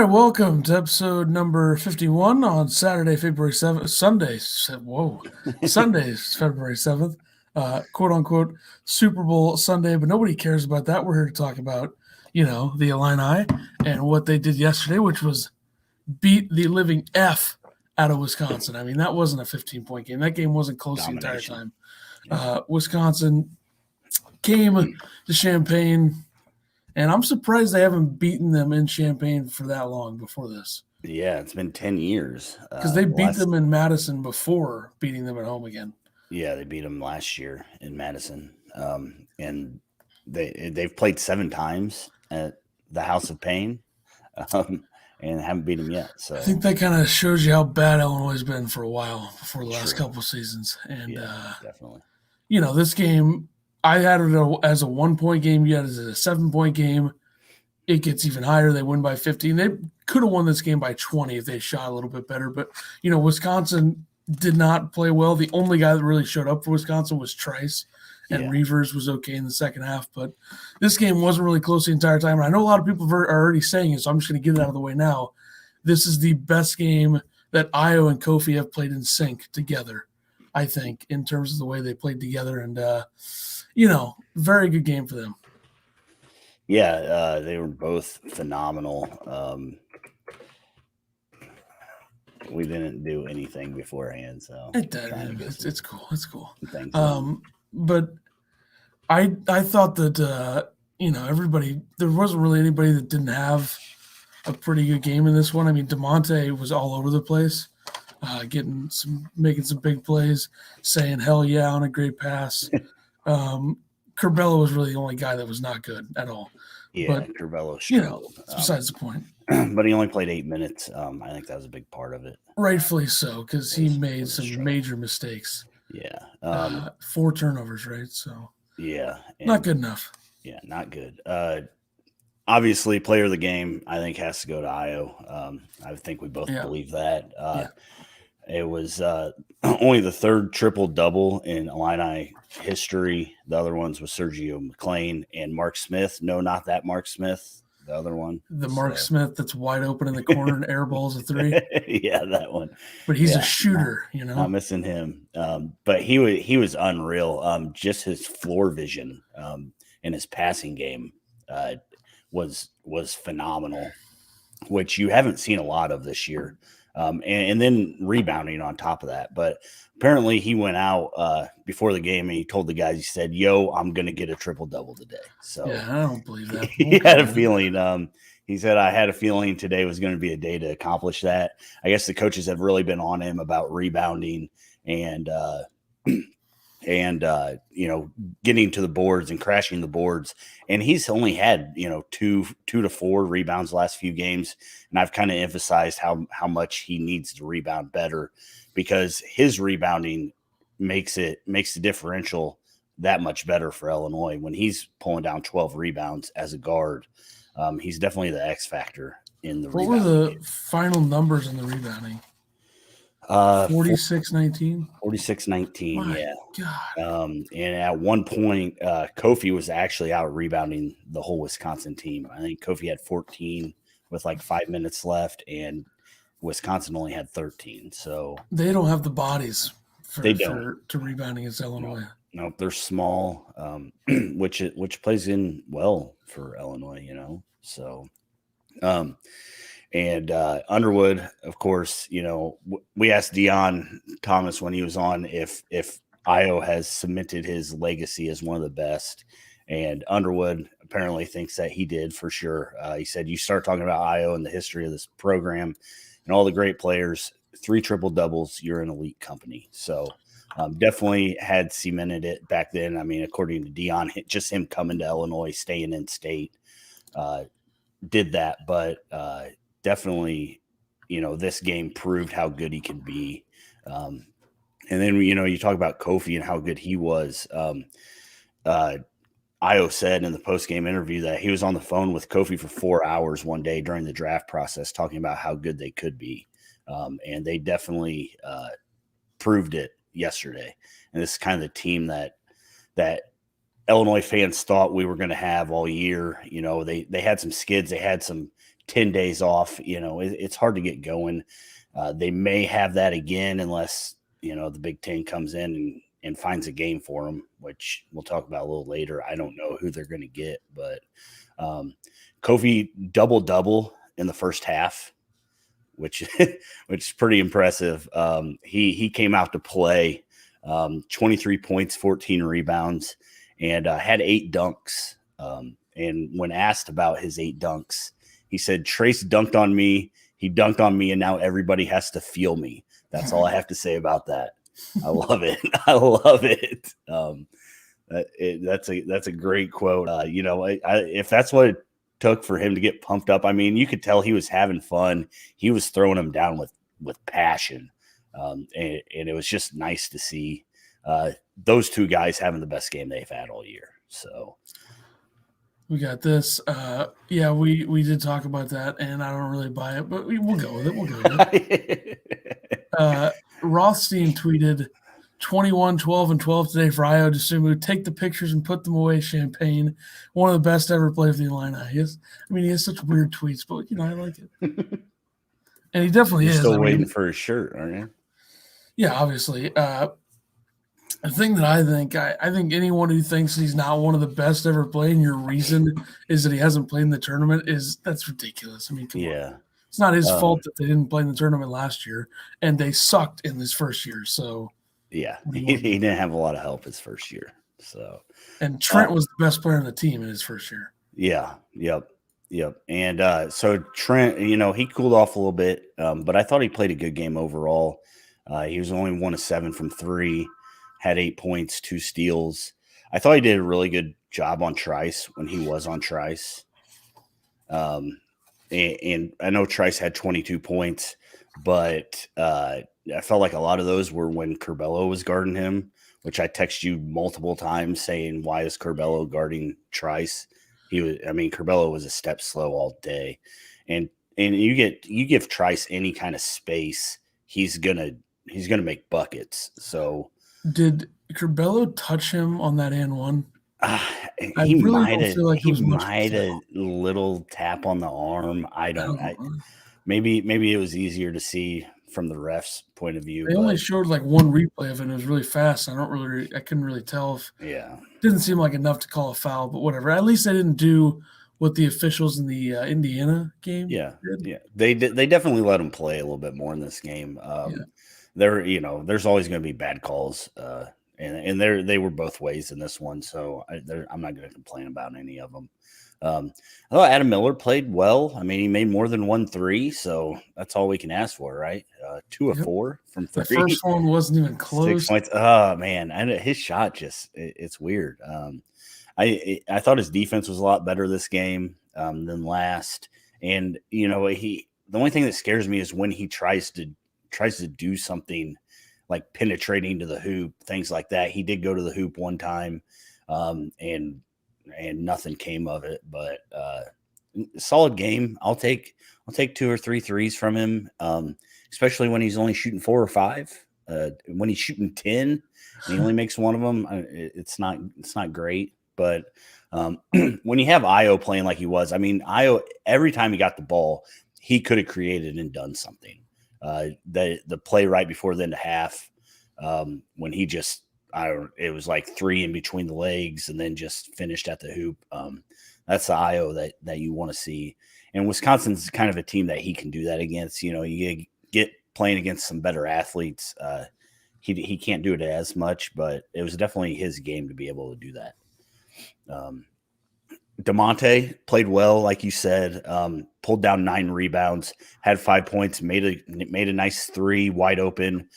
right, welcome to episode number 51 on Saturday, February 7th, Sunday, February 7th, quote unquote Super Bowl Sunday, but nobody cares about that. We're here to talk about, the Illini and what they did yesterday, which was beat the living F out of Wisconsin. I mean, that wasn't a 15-point game. That game wasn't close the entire time. Wisconsin came to Champaign, and I'm surprised they haven't beaten them in Champaign for that long before this. Yeah, it's been 10 years. Because they beat them in Madison before beating them at home again. Yeah, they beat them last year in Madison. And they've played 7 times at the House of Pain and haven't beat them yet. So I think that kind of shows you how bad Illinois has been for a while before the last couple of seasons. And, definitely. This game, I had it as a 1-point game. You had it as a 7-point game. It gets even higher. They win by 15. They could have won this game by 20 if they shot a little bit better. But, Wisconsin did not play well. The only guy that really showed up for Wisconsin was Trice, and Reavers was okay in the second half. But this game wasn't really close the entire time. And I know a lot of people are already saying it, so I'm just going to get it out of the way now. This is the best game that Io and Kofi have played in sync together, I think, in terms of the way they played together. And, very good game for them. Yeah, they were both phenomenal. We didn't do anything beforehand, so it's cool. It's cool. Thanks. But I thought that everybody, there wasn't really anybody that didn't have a pretty good game in this one. I mean, DeMonte was all over the place, making some big plays, saying hell yeah on a great pass. Curbelo was really the only guy that was not good at all. Yeah, but Curbelo struggled. It's besides the point. But he only played 8 minutes. I think that was a big part of it. Rightfully so, because he made some major mistakes. Yeah. 4 turnovers, right? So not good enough. Yeah, not good. Obviously, player of the game, I think, has to go to Io. I think we both believe that. It was only the 3rd triple-double in Illini history. The other ones was Sergio McLean and Mark Smith. No, not that Mark Smith. The other one. The Mark Smith that's wide open in the corner and air balls a 3. Yeah, that one. But he's a shooter, Not missing him. But he was unreal. Just his floor vision and his passing game was phenomenal, which you haven't seen a lot of this year. And then rebounding on top of that. But apparently he went out before the game and he told the guys, he said, yo, I'm going to get a triple-double today. So yeah, I don't believe that. He had a feeling. He said, I had a feeling today was going to be a day to accomplish that. I guess the coaches have really been on him about rebounding and getting to the boards and crashing the boards. And he's only had, 2 to 4 rebounds the last few games. And I've kind of emphasized how much he needs to rebound better because his rebounding makes the differential that much better for Illinois. When he's pulling down 12 rebounds as a guard, he's definitely the X factor in the rebounding. What were the final numbers in the rebounding? 46-19. 46-19, yeah. God. And at one point, Kofi was actually out rebounding the whole Wisconsin team. I think Kofi had 14 with like 5 minutes left, and Wisconsin only had 13. So they don't have the bodies to rebound against Illinois. Nope, they're small, which plays in well for Illinois, So, and Underwood, of course, we asked Dion Thomas when he was on if Io has cemented his legacy as one of the best, and Underwood apparently thinks that he did for sure. He said, you start talking about Io and the history of this program and all the great players, 3 triple-doubles, you're an elite company. So definitely had cemented it back then. I mean, according to Dion, just him coming to Illinois, staying in state, did that. But definitely, this game proved how good he can be. And then, you talk about Kofi and how good he was. Io said in the post-game interview that he was on the phone with Kofi for 4 hours one day during the draft process, talking about how good they could be. And they definitely proved it yesterday. And this is kind of the team that Illinois fans thought we were going to have all year. They had some skids. They had some 10 days off, it's hard to get going. They may have that again unless, the Big Ten comes in and finds a game for them, which we'll talk about a little later. I don't know who they're going to get, but Kofi double in the first half, which is pretty impressive. He came out to play, 23 points, 14 rebounds, and had 8 dunks. And when asked about his 8 dunks, he said, Trace dunked on me. He dunked on me, and now everybody has to feel me. That's all I have to say about that. I love it. I love it. That's a great quote. If that's what it took for him to get pumped up, I mean, you could tell he was having fun. He was throwing them down with passion, and it was just nice to see those two guys having the best game they've had all year. So. We got this. We did talk about that, and I don't really buy it, but we'll go with it. Rothstein tweeted 21, 12, and 12 today for Io DeSumo. Take the pictures and put them away, Champagne. One of the best ever played for the Illini. He has such weird tweets, but, I like it. And he definitely is. Still waiting for his shirt, aren't you? Yeah, obviously. The thing that I think anyone who thinks he's not one of the best ever played, and your reason is that he hasn't played in the tournament, that's ridiculous. I mean, come on. It's not his fault that they didn't play in the tournament last year, and they sucked in this first year. So he didn't have a lot of help his first year. So and Trent was the best player on the team in his first year. Yeah. Yep. And so Trent, he cooled off a little bit, but I thought he played a good game overall. He was only 1 of 7 from 3. Had 8 points, 2 steals. I thought he did a really good job on Trice when he was on Trice. And I know Trice had 22 points, but I felt like a lot of those were when Curbelo was guarding him, which I texted you multiple times saying, why is Curbelo guarding Trice? Curbelo was a step slow all day. And you give Trice any kind of space, he's gonna make buckets. So did Curbelo touch him on that and one? He might have a little tap on the arm. Maybe it was easier to see from the ref's point of view. They only showed like one replay of it. And it was really fast. I couldn't really tell if it didn't seem like enough to call a foul, but whatever. At least they didn't do what the officials in the Indiana game did. Yeah. They definitely let him play a little bit more in this game. There's always going to be bad calls, and they were both ways in this one, so I'm not going to complain about any of them. I thought Adam Miller played well. I mean, he made more than 1 3, so that's all we can ask for, right? 2 of 4 from 3. The first one wasn't even close. 6 points. Oh man, and his shot it's weird. I thought his defense was a lot better this game than last, and the only thing that scares me is when he tries to do something like penetrating to the hoop, things like that. He did go to the hoop one time, and nothing came of it. But solid game. I'll take 2 or 3 threes from him, especially when he's only shooting 4 or 5. When he's shooting 10, and he only makes one of them. It's not great. But when you have Io playing like he was, I mean, Io every time he got the ball, he could have created and done something. The play right before the end of half, when he just, it was like 3 in between the legs and then just finished at the hoop. That's the Io that you want to see. And Wisconsin's kind of a team that he can do that against. You get playing against some better athletes. He can't do it as much, but it was definitely his game to be able to do that. DeMonte played well, like you said, pulled down 9 rebounds, had 5 points, made a nice 3 wide open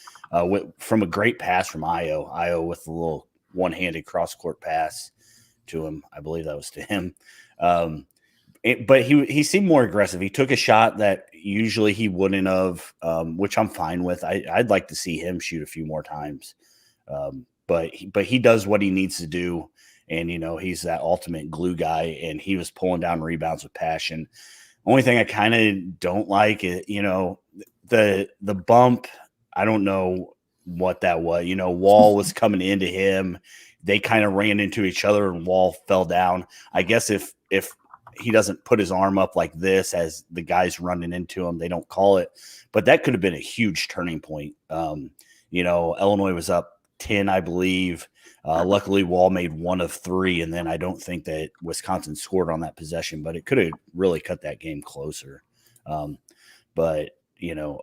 from a great pass from Io. Io with a little one-handed cross-court pass to him. I believe that was to him. But he seemed more aggressive. He took a shot that usually he wouldn't have, which I'm fine with. I'd like to see him shoot a few more times. But he does what he needs to do. And, he's that ultimate glue guy, and he was pulling down rebounds with passion. Only thing I kind of don't like is, the bump. I don't know what that was. Wall was coming into him. They kind of ran into each other, and Wall fell down. I guess if he doesn't put his arm up like this as the guy's running into him. They don't call it, but that could have been a huge turning point. Illinois was up 10, I believe. Luckily, Wall made 1 of 3, and then I don't think that Wisconsin scored on that possession, but it could have really cut that game closer. But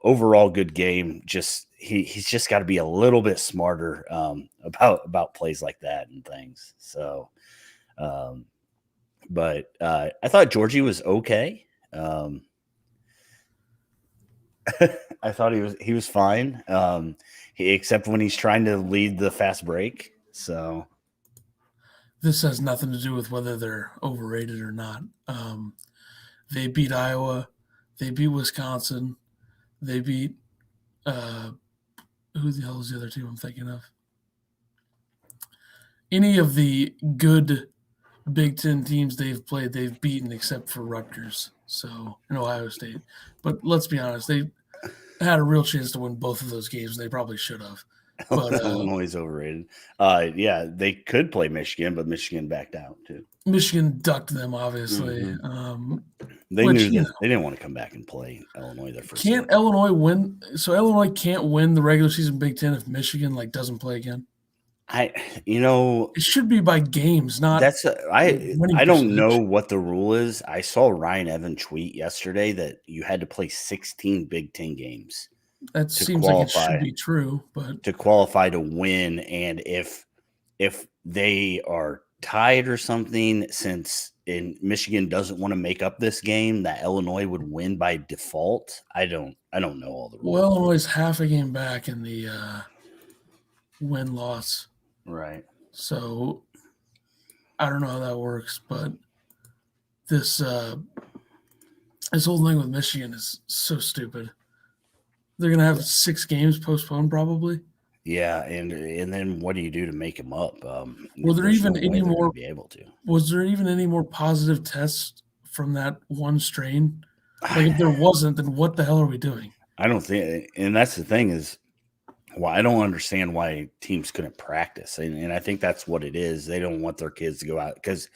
overall good game. Just he's just got to be a little bit smarter about plays like that and things. So, but I thought Georgie was okay. I thought he was fine, except when he's trying to lead the fast break. So this has nothing to do with whether they're overrated or not. They beat Iowa. They beat Wisconsin. They beat who the hell is the other team I'm thinking of? Any of the good Big Ten teams they've played, they've beaten except for Rutgers, in Ohio State. But let's be honest, they had a real chance to win both of those games. They probably should have. But Illinois is overrated. Yeah, they could play Michigan, but Michigan backed out too. Michigan ducked them, obviously. Mm-hmm. They knew that they didn't want to come back and play Illinois their first. Can't Illinois win? So Illinois can't win the regular season Big Ten if Michigan doesn't play again. It should be by games, not. I don't know what the rule is. I saw Ryan Evan tweet yesterday that you had to play 16 Big Ten games. That seems like it should be true, but to qualify to win, and if they are tied or something, since Michigan doesn't want to make up this game, that Illinois would win by default. I don't know all the rules. Well, Illinois is half a game back in the win-loss. Right. So I don't know how that works, but this whole thing with Michigan is so stupid. They're going to have 6 games postponed probably. Yeah, and then what do you do to make them up? Were there even any more? Be able to? Was there even any more positive tests from that one strain? If there wasn't, then what the hell are we doing? I don't think, and that's the thing is, I don't understand why teams couldn't practice, and I think that's what it is. They don't want their kids to go out because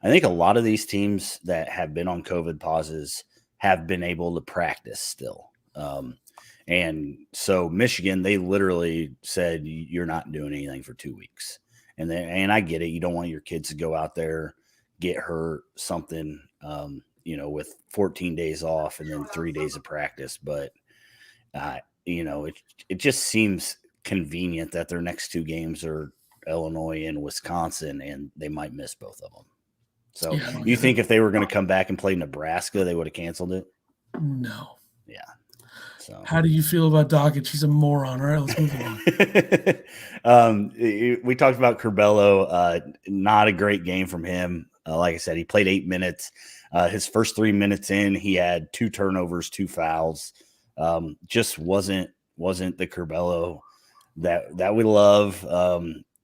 I think a lot of these teams that have been on COVID pauses have been able to practice still. And so Michigan, they literally said, you're not doing anything for 2 weeks. And I get it. You don't want your kids to go out there, get hurt, something, with 14 days off and then 3 days of practice. But, it just seems convenient that their next 2 games are Illinois and Wisconsin, and they might miss both of them. So you think if they were going to come back and play Nebraska, they would have canceled it? No. Yeah. So. How do you feel about Dockett? She's a moron. All right, let's move on. We talked about Curbelo. Not a great game from him. Like I said, he played 8 minutes. His first 3 minutes in, he had 2 turnovers, 2 fouls. Just wasn't the Curbelo that we love.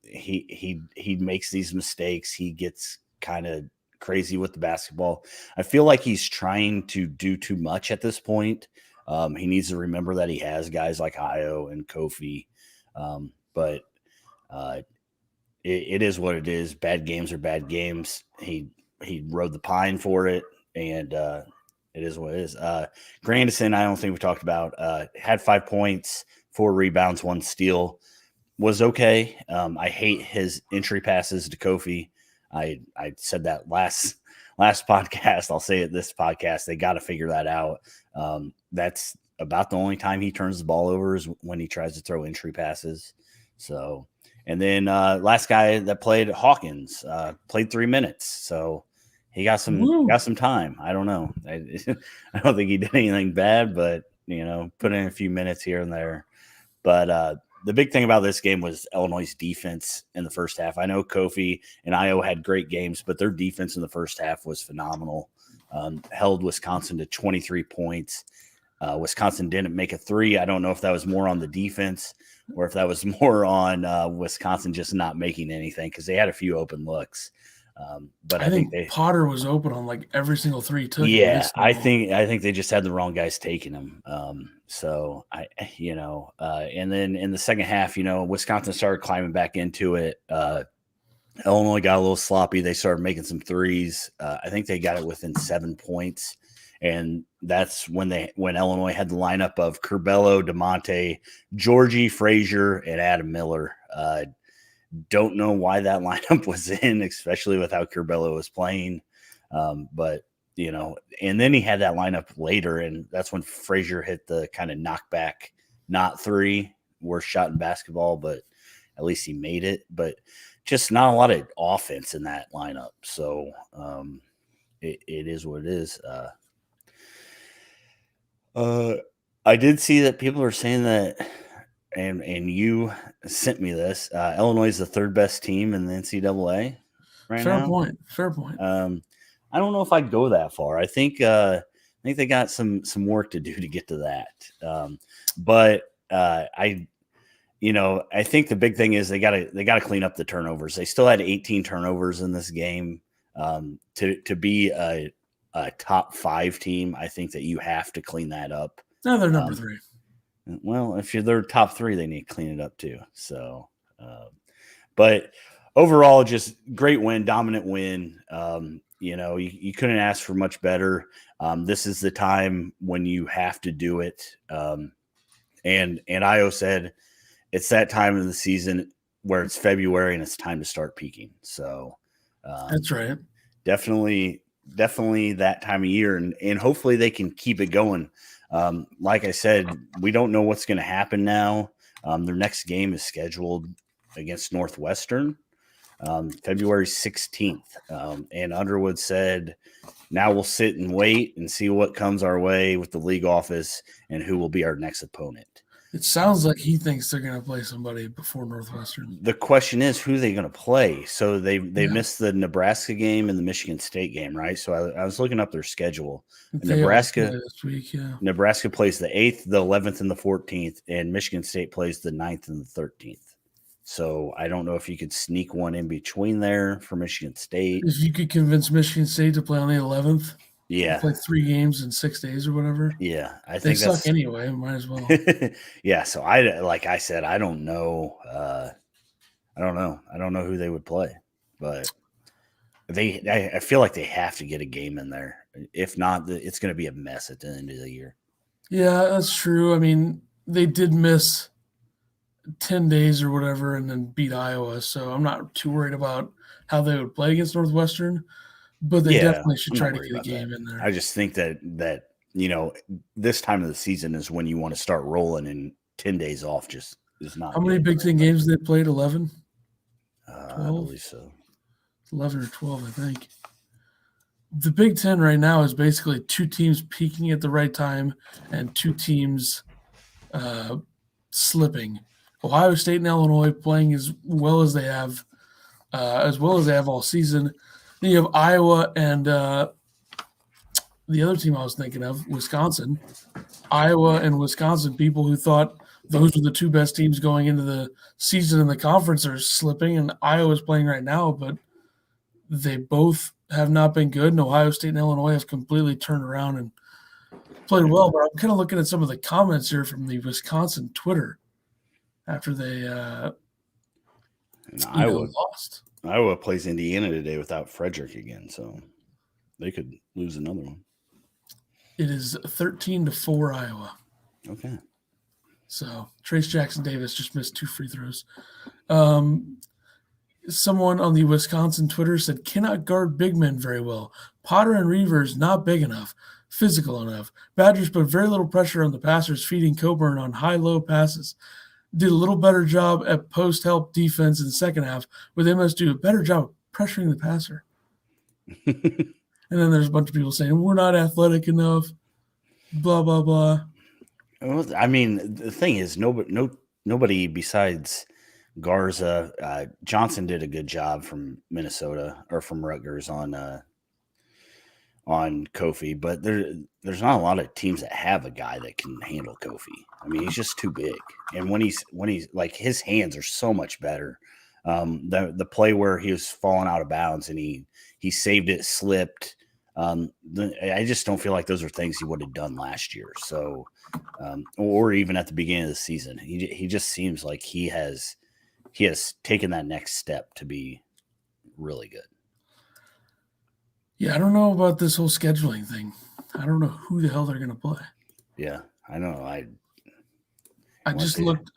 He makes these mistakes. He gets kind of crazy with the basketball. I feel like he's trying to do too much at this point. He needs to remember that he has guys like Io and Kofi. But it is what it is. Bad games are bad games. He rode the pine for it, and it is what it is. Grandison, I don't think we talked about, had 5 points, 4 rebounds, 1 steal. Was okay. I hate his entry passes to Kofi. I said that last podcast. I'll say it this podcast. They got to figure that out. That's about the only time he turns the ball over is when he tries to throw entry passes. So, and then last guy that played, Hawkins, played 3 minutes. So he got some time. I don't know. I don't think he did anything bad, but put in a few minutes here and there. But the big thing about this game was Illinois' defense in the first half. I know Kofi and Io had great games, but their defense in the first half was phenomenal. Held Wisconsin to 23 points. Wisconsin didn't make a 3. I don't know if that was more on the defense or if that was more on Wisconsin just not making anything because they had a few open looks. But I think Potter was open on every single 3 he took. Yeah, I think they just had the wrong guys taking them. And then in the second half, Wisconsin started climbing back into it. Illinois got a little sloppy. They started making some threes. I think they got it within 7 points, and that's when Illinois had the lineup of Curbelo, DeMonte, Georgie, Frazier, and Adam Miller. Don't know why that lineup was in, especially with how Curbelo was playing. But and then he had that lineup later, and that's when Frazier hit the kind of knockback, not three, worst shot in basketball, but at least he made it. But just not a lot of offense in that lineup. So it is what it is. I did see that people are saying that, and you sent me this. Illinois is the third best team in the NCAA right now. Fair point. I don't know if I'd go that far. I think they got some work to do to get to that. But I think the big thing is they got to clean up the turnovers. They still had 18 turnovers in this game. To be a top 5 team, I think that you have to clean that up. No, they're number 3. Well, if you're their top 3, they need to clean it up too. So, but overall, just great win, dominant win. You couldn't ask for much better. This is the time when you have to do it. And Io said it's that time of the season where it's February and it's time to start peaking. So that's right. Definitely that time of year, and hopefully they can keep it going. Like I said, we don't know what's going to happen now. Their next game is scheduled against Northwestern, February 16th. And Underwood said, now we'll sit and wait and see what comes our way with the league office and who will be our next opponent. It sounds like he thinks they're going to play somebody before Northwestern. The question is, who are they going to play? So they missed the Nebraska game and the Michigan State game, right? So I was looking up their schedule. Nebraska this week, yeah. Nebraska plays the 8th, the 11th, and the 14th, and Michigan State plays the 9th and the 13th. So I don't know if you could sneak one in between there for Michigan State. If you could convince Michigan State to play on the 11th. Yeah. Play 3 games in 6 days or whatever. Yeah. I they think suck anyway. Might as well. Yeah. So like I said, I don't know. I don't know who they would play, but I feel like they have to get a game in there. If not, it's going to be a mess at the end of the year. Yeah, that's true. I mean, they did miss 10 days or whatever and then beat Iowa. So I'm not too worried about how they would play against Northwestern. But they definitely should try to get a game in there. I just think that this time of the season is when you want to start rolling, and 10 days off just is not. How many Big Ten games they played? 11? I believe so. 11 or 12, I think. The Big Ten right now is basically 2 teams peaking at the right time and 2 teams slipping. Ohio State and Illinois playing as well as they have all season. Then you have Iowa and the other team I was thinking of, Wisconsin. Iowa and Wisconsin, people who thought those were the 2 best teams going into the season in the conference are slipping, and Iowa's playing right now, but they both have not been good, and Ohio State and Illinois have completely turned around and played well. But I'm kind of looking at some of the comments here from the Wisconsin Twitter after they lost. Iowa plays Indiana today without Frederick again, so they could lose another one. It is 13-4 Iowa. Okay. So Trace Jackson Davis just missed 2 free throws. Someone on the Wisconsin Twitter said, cannot guard big men very well. Potter and Reavers not big enough, physical enough. Badgers put very little pressure on the passers, feeding Coburn on high-low passes. Did a little better job at post-help defense in the second half, but they must do a better job of pressuring the passer. And then there's a bunch of people saying, we're not athletic enough, blah, blah, blah. Well, I mean, the thing is, nobody besides Garza, Johnson did a good job from Minnesota or from Rutgers on Kofi, but there's not a lot of teams that have a guy that can handle Kofi. I mean, he's just too big, and when he's like, his hands are so much better. The play where he was falling out of bounds and he saved it, slipped. I just don't feel like those are things he would have done last year. So, or even at the beginning of the season, he just seems like he has taken that next step to be really good. Yeah, I don't know about this whole scheduling thing. I don't know who the hell they're going to play. Yeah, I know. I just looked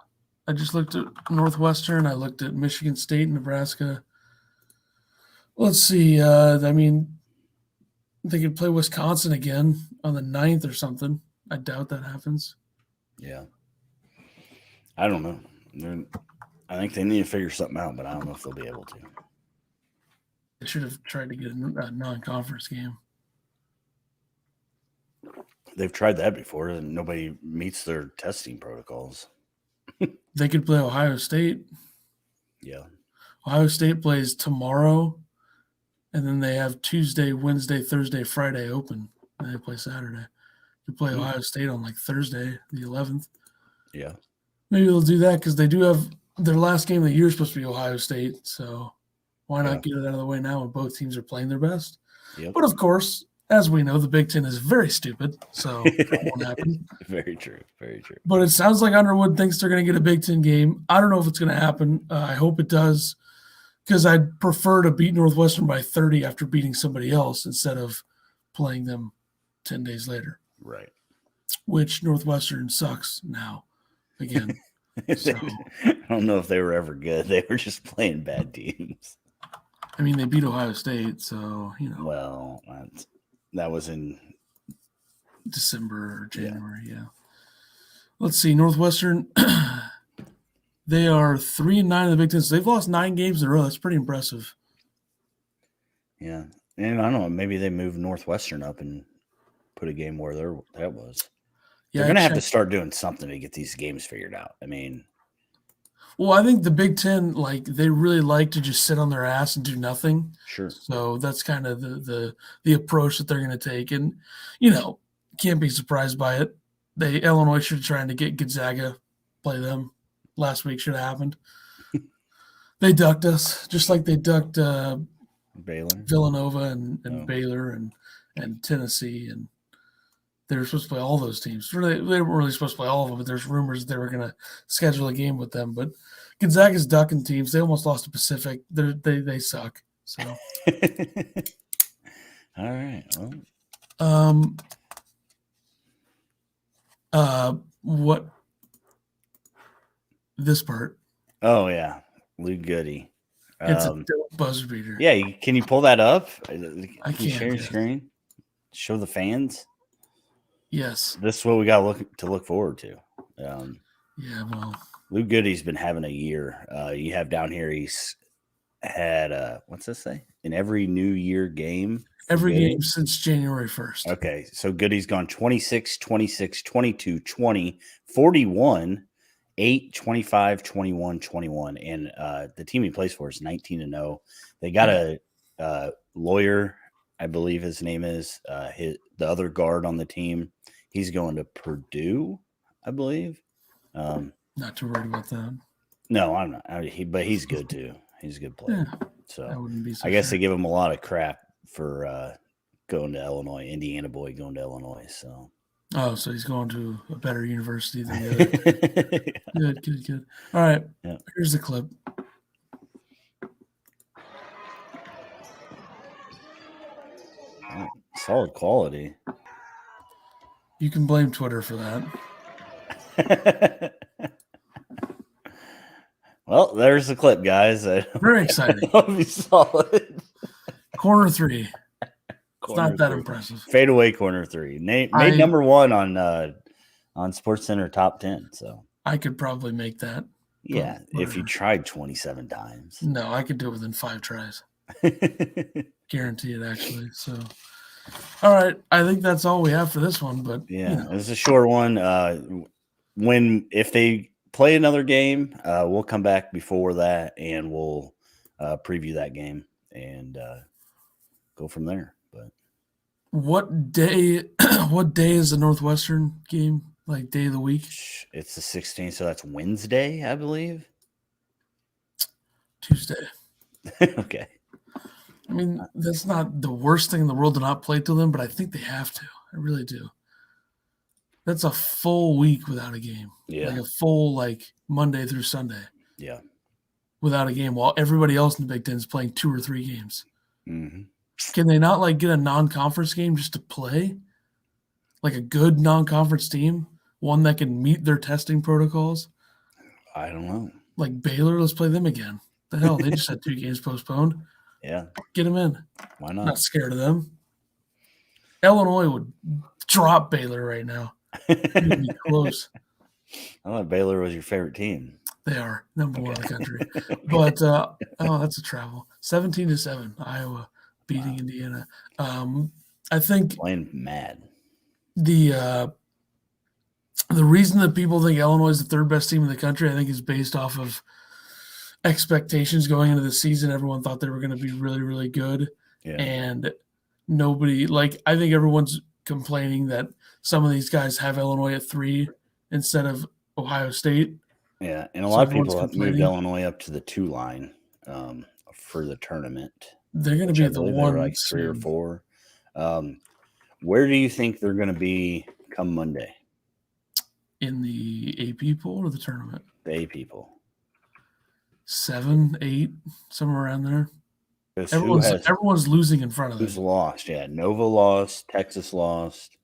at Northwestern. I looked at Michigan State, Nebraska. Let's see. I mean, they could play Wisconsin again on the 9th or something. I doubt that happens. Yeah. I don't know. I think they need to figure something out, but I don't know if they'll be able to. They should have tried to get a non-conference game. They've tried that before, and nobody meets their testing protocols. They could play Ohio State. Yeah. Ohio State plays tomorrow, and then they have Tuesday, Wednesday, Thursday, Friday open, and they play Saturday. You play Ohio State on like Thursday, the 11th. Yeah. Maybe they'll do that because they do have their last game of the year is supposed to be Ohio State. So why not get it out of the way now when both teams are playing their best? Yep. But of course, as we know, the Big Ten is very stupid, so that won't happen. Very true. Very true. But it sounds like Underwood thinks they're going to get a Big Ten game. I don't know if it's going to happen. I hope it does because I'd prefer to beat Northwestern by 30 after beating somebody else instead of playing them 10 days later. Right. Which Northwestern sucks now again. So, I don't know if they were ever good. They were just playing bad teams. I mean, they beat Ohio State, so, you know. Well, that was in December or January, yeah. Let's see, Northwestern, they are 3-9 in the Big Ten. So they've lost 9 games in a row. That's pretty impressive. Yeah. And I don't know, maybe they moved Northwestern up and put a game where that was. Yeah, they're going to have to start doing something to get these games figured out. I mean, well, I think the Big Ten, like, they really like to just sit on their ass and do nothing. Sure. So that's kind of the approach that they're going to take. And, you know, can't be surprised by it. Illinois should have tried to get Gonzaga, play them. Last week should have happened. They ducked us, just like they ducked Baylor, Villanova, and Baylor and Tennessee, and they were supposed to play all those teams. They weren't really supposed to play all of them, but there's rumors they were going to schedule a game with them. But Gonzaga's ducking teams. They almost lost to Pacific. They suck. So, all right. Well. What this part? Oh yeah, Lou Goody. It's a dope buzzer beater. Yeah, can you pull that up? Can I can't you share your screen? Show the fans. Yes, this is what we got to look forward to. Yeah, well, Lou Goody's been having a year. You have down here. He's had what's this say? In every New Year game. Every game since January 1st. Okay, so Goody's gone 26, 26, 22, 20, 41, 8, 25, 21, 21. And the team he plays for is 19-0. They got a lawyer, I believe his name is, the other guard on the team. He's going to Purdue, I believe. Not too worried about that. No, I'm not. But he's good too. He's a good player. Yeah, so I wouldn't be. I guess they give him a lot of crap for going to Illinois, Indiana boy going to Illinois. So so he's going to a better university than the other. Good. All right, Here's the clip. Solid quality. You can blame Twitter for that. Well, there's the clip, guys. Very exciting. That'll be solid. Corner 3. It's not that impressive. Fadeaway corner 3. Made number 1 on SportsCenter top 10. So I could probably make that. Yeah, if you tried 27 times. No, I could do it within 5 tries. Guarantee it, actually. So, all right. I think that's all we have for this one. But yeah, it's a short one. If they play another game, we'll come back before that and we'll preview that game and go from there. But what day is the Northwestern game? Like day of the week? It's the 16th, so that's Wednesday, I believe. Tuesday. Okay. I mean, that's not the worst thing in the world to not play to them, but I think they have to. I really do. That's a full week without a game. Yeah. Like a full Monday through Sunday. Yeah. without a game while everybody else in the Big Ten is playing 2 or 3 games. Mm-hmm. Can they not like get a non-conference game just to play? Like a good non-conference team, one that can meet their testing protocols? I don't know. Like Baylor, let's play them again. The hell, they just had 2 games postponed. Yeah. Get them in. Why not? Not scared of them. Illinois would drop Baylor right now. It would be close. I thought Baylor was your favorite team. They are number one in the country. But that's a travel. 17-7, Iowa beating Indiana. I think playing mad. The reason that people think Illinois is the third best team in the country, I think, is based off of expectations going into the season. Everyone thought they were going to be really, really good. Yeah. And nobody, like, I think everyone's complaining that some of these guys have Illinois at 3 instead of Ohio State. Yeah, and a lot of people have moved Illinois up to the 2 line for the tournament. They're going to be at the 1, like 3 or 4. Where do you think they're going to be come Monday? In the AP poll or the tournament? The AP poll. 7, 8, somewhere around there. Everyone's losing in front of them. Who's lost? Yeah, Nova lost. Texas lost.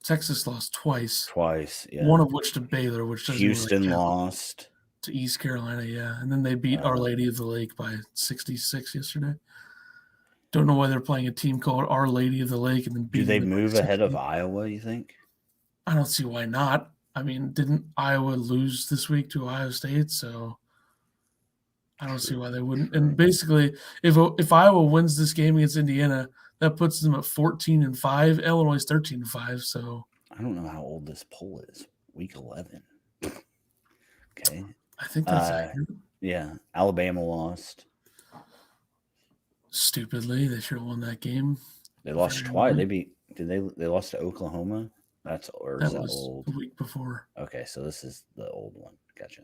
Texas lost twice. Yeah. One of which to Baylor, which doesn't Houston really lost to East Carolina. Yeah, and then they beat Our Lady of the Lake by 66 yesterday. Don't know why they're playing a team called Our Lady of the Lake and then do they move ahead of Iowa? You think? I don't see why not. I mean, didn't Iowa lose this week to Ohio State? So I don't see why they wouldn't. And basically, if Iowa wins this game against Indiana, that puts them at 14-5. Illinois is 13-5. So I don't know how old this poll is. Week 11. Okay. I think that's accurate. Yeah. Alabama lost. Stupidly, they should have won that game. They lost twice. They lost to Oklahoma? That was old? The week before. Okay, so this is the old one. Gotcha.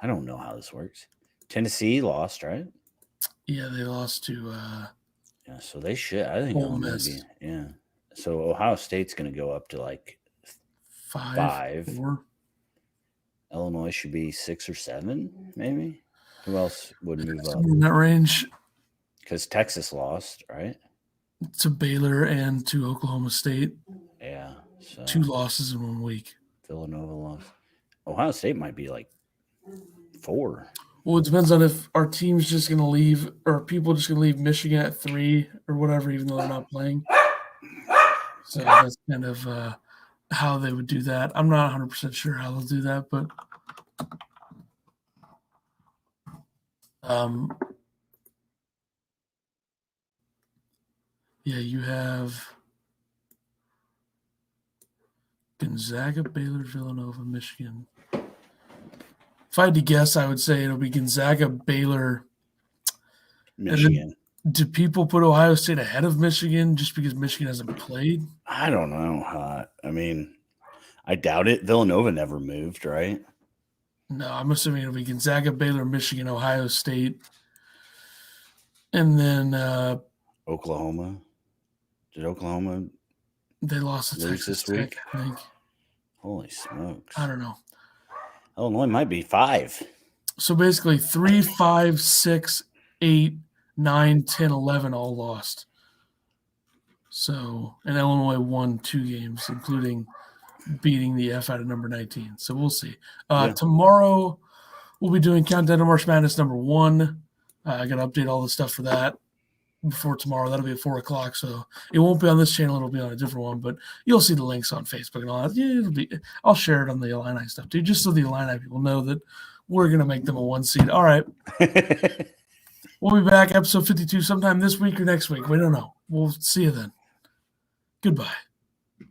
I don't know how this works. Tennessee lost, right? Yeah, they lost to yeah, so they should. I think Ole Miss. Yeah. So Ohio State's going to go up to like 5. 4. Illinois should be 6 or 7, maybe. Who else would move up? In that range. Because Texas lost, right? To Baylor and to Oklahoma State. Yeah. So 2 losses in 1 week. Villanova lost. Ohio State might be like 4. Well, it depends on if our team's just going to leave or people just going to leave Michigan at 3 or whatever, even though they're not playing. So that's kind of how they would do that. I'm not 100% sure how they'll do that, but yeah, you have Gonzaga, Baylor, Villanova, Michigan. If I had to guess, I would say it'll be Gonzaga, Baylor, Michigan. Do people put Ohio State ahead of Michigan just because Michigan hasn't played? I don't know. I mean, I doubt it. Villanova never moved, right? No, I'm assuming it'll be Gonzaga, Baylor, Michigan, Ohio State, and then Oklahoma. Did Oklahoma? They lost to Texas this week? Tech, I think. Holy smokes! I don't know. Illinois might be 5. So basically 3, 5, 6, 8, 9, 10, 11 all lost. So, and Illinois won 2 games, including beating the F out of number 19. So we'll see. Tomorrow we'll be doing Countdown to March Madness number 1. I got to update all the stuff for that before tomorrow. That'll be at 4 o'clock. So it won't be on this channel. It'll be on a different one, but you'll see the links on Facebook and all that. Yeah, I'll share it on the Illini stuff too, just so the Illini people know that we're going to make them a 1 seed. All right. We'll be back episode 52 sometime this week or next week. We don't know. We'll see you then. Goodbye.